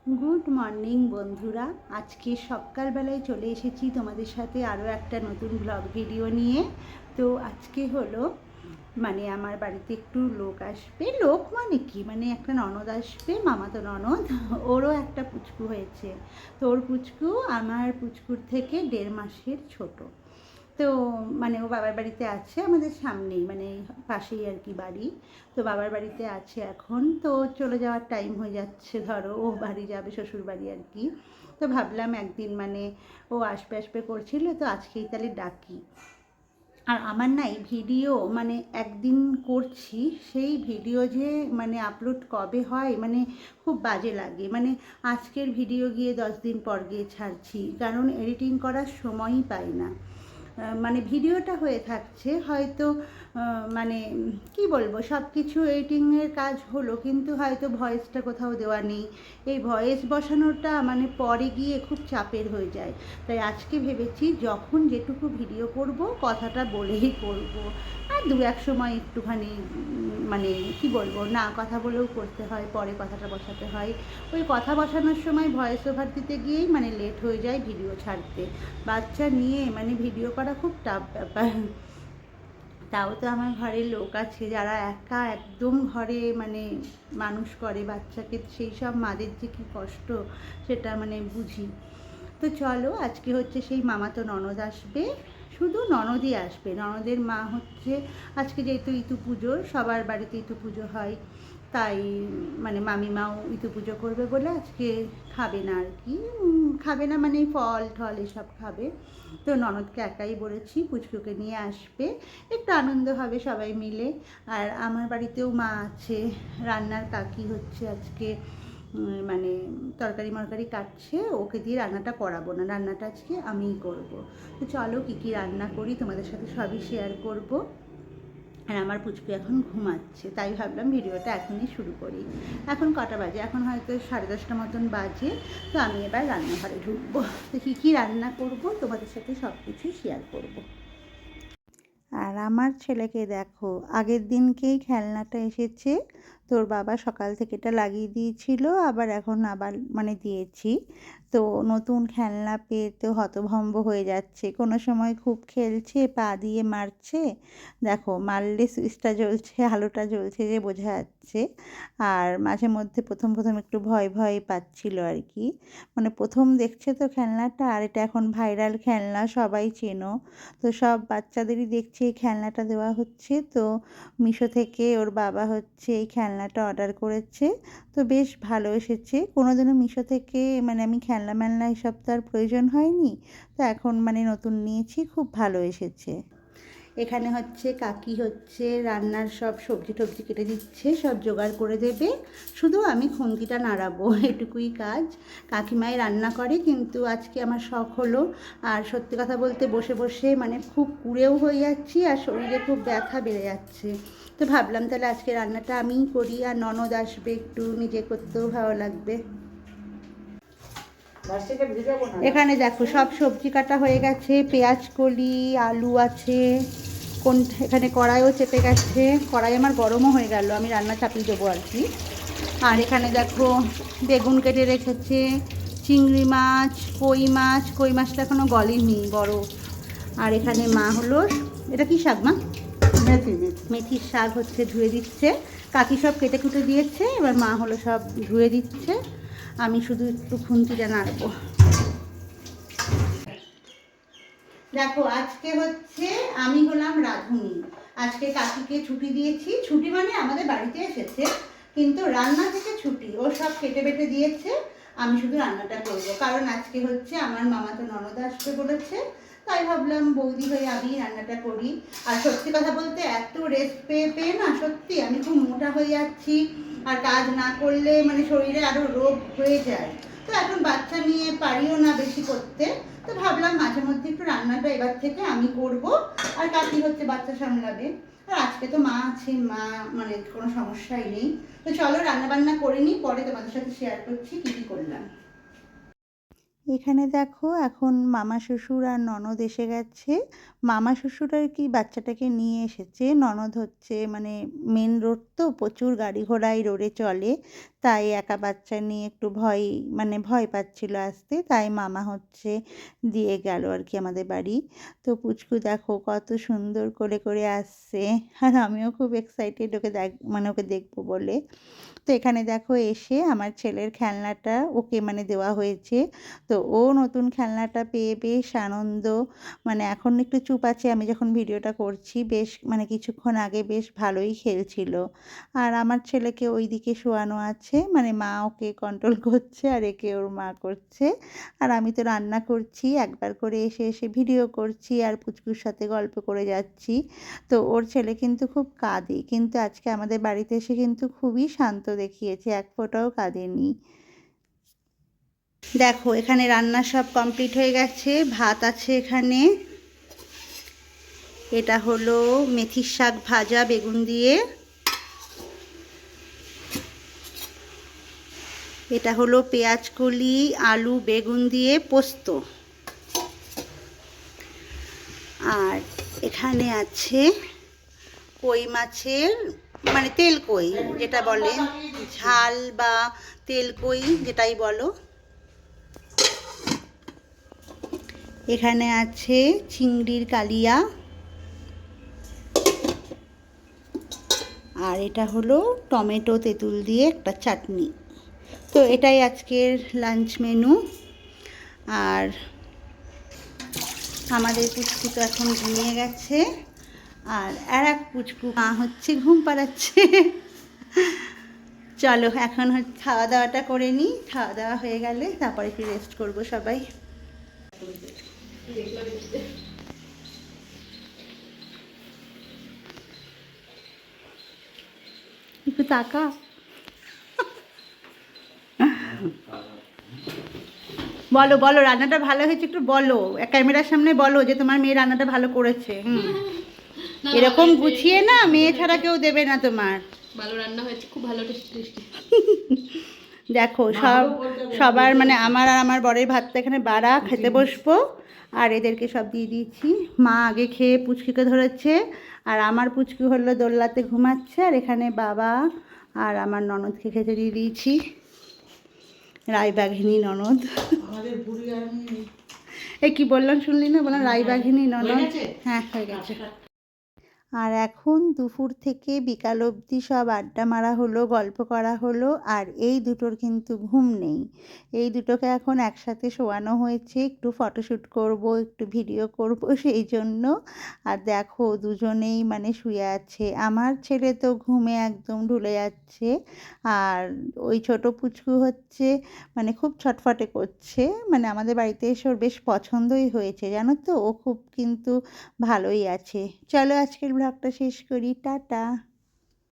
Good morning বন্ধুরা, আজকে সকালবেলায় চলে এসেছি তোমাদের সাথে আরও একটা নতুন ব্লগ ভিডিও নিয়ে। তো আজকে হলো আমার বাড়িতে একটু লোক আসবে, লোক মানে কি একটা ননদ আসবে, মামাতো ননদ। ওরও একটা পুচকু হয়েছে। তো ওর পুচকু আমার পুচকুর থেকে 1.5 মাসের ছোট। তো ও বাবার বাড়িতে আছে, আমাদের সামনেই পাশেই আর কি বাড়ি। তো বাবার বাড়িতে আছে এখন, তো চলে যাওয়ার টাইম হয়ে যাচ্ছে, ধরো ও বাড়ি যাবে, শ্বশুর বাড়ি আর কি। তো ভাবলাম একদিন ও আসবে আসবে করছিল, তো আজকেই তাহলে ডাকি। আর আমার না এই ভিডিও একদিন করছি, সেই ভিডিও যে আপলোড কবে হয় খুব বাজে লাগে। আজকের ভিডিও গিয়ে 10 দিন পর গিয়ে ছাড়ছি, কারণ এডিটিং করার সময়ই পাই না। ভিডিওটা হয়ে থাকছে হয়তো, মানে কি বলবো, সব কিছু এডিটিংয়ের কাজ হলো, কিন্তু হয়তো ভয়েসটা কোথাও দেওয়া নেই। এই ভয়েস বসানোটা পরে গিয়ে খুব চাপের হয়ে যায়। তাই আজকে ভেবেছি যখন যেটুকু ভিডিও করব কথাটা বলেই করব। আর দু এক সময় একটুখানি কি বলবো, না কথা বলেও করতে হয়, পরে কথাটা বসাতে হয়। ওই কথা বসানোর সময় ভয়েস ওভার দিতে গিয়েই লেট হয়ে যায় ভিডিও ছাড়তে। বাচ্চা নিয়ে ভিডিও করা খুব টাফ ব্যাপার। তাও তো আমার ঘরে লোক আছে যারা একা একদম ঘরে মানুষ করে বাচ্চাকে, সেই সব মাদের যে কী কষ্ট সেটা বুঝি। তো চলো, আজকে হচ্ছে সেই মামাতো ননদ আসবে। শুধু ননদই আসবে, ননদের মা হচ্ছে, আজকে যেহেতু ইতু পুজো, সবার বাড়িতে ইতু পুজো হয়, তাই মামিমাও ইতু পুজো করবে বলে আজকে খাবে না আর কি। খাবে না ফল ঠল এসব খাবে। তো ননদকে একাই বলেছি পুচকুকে নিয়ে আসবে, একটু আনন্দ হবে সবাই মিলে। আর আমার বাড়িতেও মা আছে, রান্নার কাকি হচ্ছে আজকে তরকারি মরকারি কাটছে, ওকে দিয়ে রান্নাটা করাবো না, রান্নাটা আজকে আমিই করব। তো চলো কী কী রান্না করি তোমাদের সাথে সবই শেয়ার করব। আর আমার পুচকু এখন ঘুমাচ্ছে, তাই ভাবলাম ভিডিওটা এখনই শুরু করি। এখন কটা বাজে? এখন হয়তো 10:30 মতন বাজে। তো আমি এবার রান্নাঘরে ঢুকবো। তো কী কী রান্না করব তোমাদের সাথে সব কিছু শেয়ার করব। আর আমার ছেলেকে দেখো, আগের দিনকেই খেলনাটা এসেছে, তোর বাবা সকাল থেকে এটা লাগিয়ে দিয়েছিল, আবার এখন আবার দিয়েছি। তো নতুন খেলনা পেয়ে তো হতভম্ব হয়ে যাচ্ছে, কোনো সময় খুব খেলছে, পা দিয়ে মারছে, দেখো মারলে সুইচটা জ্বলছে, আলোটা জ্বলছে যে বোঝা যাচ্ছে। আর মাঝে মধ্যে প্রথম প্রথম একটু ভয় ভয় পাচ্ছিল আর কি, প্রথম দেখছে তো খেলনাটা, আর এটা এখন ভাইরাল খেলনা, সবাই চেনো। তো সব বাচ্চাদেরই দেখছি এই খেলনাটা দেওয়া হচ্ছে। তো মিশো থেকে ওর বাবা হচ্ছে এই খেলনাটা অর্ডার করেছে, তো বেশ ভালো এসেছে। কোনোদিনও মিশো থেকে আমি খেলনা মেলনা এসব তো আর প্রয়োজন হয়নি, তো এখন নতুন নিয়েছি, খুব ভালো এসেছে। এখানে হচ্ছে কাকি হচ্ছে রান্নার সব সবজি টবজি কেটে দিচ্ছে, সব জোগাড় করে দেবে, শুধু আমি খুন্তিটা নাড়াবো, এটুকুই কাজ। কাকিমাই রান্না করে, কিন্তু আজকে আমার শখ হলো। আর সত্যি কথা বলতে বসে বসে খুব কুড়েও হয়ে যাচ্ছি, আর শরীরে খুব ব্যথা বেড়ে যাচ্ছে। তো ভাবলাম তাহলে আজকে রান্নাটা আমিই করি, আর ননদ আসবে, একটু নিজে করতেও ভালো লাগবে। এখানে দেখো সব সবজি কাটা হয়ে গেছে, পেঁয়াজ কলি, আলু আছে, এখানে কড়াইও চেপে গেছে, কড়াই আমার গরমও হয়ে গেল, আমি রান্না চাপিয়ে দেবো আর কি। আর এখানে দেখো বেগুন কেটে রেখেছে, চিংড়ি মাছ, কই মাছটা এখনও গলেনি, বড়। আর এখানে মা হলো, এটা কি শাক মা? মেথির শাক হচ্ছে ধুয়ে দিচ্ছে, কাকি সব কেটে কুটে দিয়েছে, এবার মা হলো সব ধুয়ে দিচ্ছে, আমি শুধু একটু খুন্তিটা নাড়বো। দেখো আজকে হচ্ছে আমি হলাম রাঁধুনি, আজকে কাকিকে ছুটি দিয়েছি, ছুটি আমাদের বাড়িতে এসেছে, কিন্তু রান্না থেকে ছুটি, ও সব কেটে বেটে দিয়েছে, আমি শুধু রান্নাটা করব, কারণ আজকে হচ্ছে আমার মামাতো ননদ আসবে বলেছে, তাই ভাবলাম বৌদি হয়ে আমি রান্নাটা করি। আর সত্যি কথা বলতে এত রেস্ট পেয়ে পেয়ে না, সত্যি আমি খুব মোটা হয়ে যাচ্ছি, আর কাজ না করলে শরীরে আরও রোগ হয়ে যায়। তো এখন বাচ্চা নিয়ে পারিও না বেশি করতে, তো ভাবলাম মাঝে মধ্যে একটু রান্নাটা এবার থেকে আমি করব, আর কাকি হচ্ছে বাচ্চা সামলাবে। আর আজকে তো মা আছে, মা কোনো সমস্যাই নেই। তো চলো রান্না বান্না করে নিই, পরে তোমাদের সাথে শেয়ার করছি কী কী করলাম। এখানে দেখো এখন মামা শ্বশুর আর ননদ এসে গেছে। মামা শ্বশুর আর কি বাচ্চাটাকে নিয়ে এসেছে, ননদ হচ্ছে মানে মেন রোড তো প্রচুর গাড়ি ঘোড়া এই রোডে চলে, তাই একা বাচ্চা নিয়ে একটু ভয় পাচ্ছিল আসতে, তাই মামা হচ্ছে দিয়ে গেল আর কি আমাদের বাড়ি। তো পুচকু দেখো কত সুন্দর করে করে আসছে, আর আমিও খুব এক্সাইটেড ওকে দেখবো বলে। তো এখানে দেখো এসে আমার ছেলের খেলনাটা ওকে মানে দেওয়া হয়েছে। তো ও নতুন খেলনাটা পেয়ে বেশ আনন্দ, মানে এখন একটু চুপ আছে, আমি যখন ভিডিওটা করছি বেশ মানে কিছুক্ষণ আগে বেশ ভালোই খেলছিল। আর আমার ছেলেকে ওই দিকে শোয়ানো আছে, মানে মা ওকে কন্ট্রোল করছে আর একে ওর মা করছে। আর আমি তো রান্না করছি, একবার করে এসে এসে ভিডিও করছি আর পুচকুর সাথে গল্প করে যাচ্ছি। তো ওর ছেলে কিন্তু খুব কাঁদে, কিন্তু আজকে আমাদের বাড়িতে এসে কিন্তু খুবই শান্ত দেখিয়েছে, এক ফোঁটাও কাঁদেনি। দেখো এখানে রান্না সব কমপ্লিট হয়ে গেছে, ভাত আছে এখানে, এটা হলো মেথির শাক ভাজা বেগুন দিয়ে, এটা হলো পেঁয়াজ কলি আলু বেগুন দিয়ে পোস্ত, আর এখানে আছে কই মাছের মানে তেল কই যেটা বলে, ঝাল বা তেল কই যেটাই বলো। এখানে আছে চিংড়ির কালিয়া, আর এটা হলো টমেটো তেঁতুল দিয়ে একটা চাটনি। তো এটাই আজকের লাঞ্চ মেনু। আর আমাদের পুচকু তো এখন ঘুমিয়ে গেছে, আর এক পুচকু মা হচ্ছে ঘুম পাড়াচ্ছে। চলো এখন খাওয়া দাওয়াটা করে নিই, খাওয়া দাওয়া হয়ে গেলে তারপরে একটু রেস্ট করবো সবাই। একটু তাকা, বলো বলো রান্নাটা ভালো হয়েছে, একটু বলো ক্যামেরার সামনে বলো যে তোমার মেয়ে রান্নাটা ভালো করেছে। এরকম গুছিয়ে না মেয়ে ছাড়া কেউ দেবে না তোমার। ভালো রান্না হয়েছে, খুব ভালো টেস্টি। দেখো সবার মানে আমার আর আমার বরের ভাতটা এখানে বাড়া, খেতে বসবো, আর এদেরকে সব দিয়ে দিয়েছি। মা আগে খেয়ে পুচকিকে ধরেছে, আর আমার পুচকি হলো দোলনাতে ঘুমাচ্ছে, আর এখানে বাবা আর আমার ননদকে খেতে দিয়ে দিয়েছি, রায়বাঘিনী ননদ। এই কি বললাম শুনলি না, বললাম রায়বাঘিনী ননদ। হ্যাঁ হয়ে গেছে। আর এখন দুপুর থেকে বিকাল অবধি সব আড্ডা মারা হলো, গল্প করা হলো, আর এই দুটোর কিন্তু ঘুম নেই। এই দুটোকে এখন একসাথে শোয়ানো হয়েছে, একটু ফটোশ্যুট করব, একটু ভিডিও করব সেই জন্য। আর দেখো দুজনেই মানে শুয়ে আছে, আমার ছেলে তো ঘুমে একদম ঢুলে যাচ্ছে, আর ওই ছোট পুচকু হচ্ছে মানে খুব ছটফটে করছে, মানে আমাদের বাড়িতে এসে ওর বেশ পছন্দই হয়েছে জানো তো, ও খুব কিন্তু ভালোই আছে। চলো আজকের ব্লগটা শেষ করি, টাটা।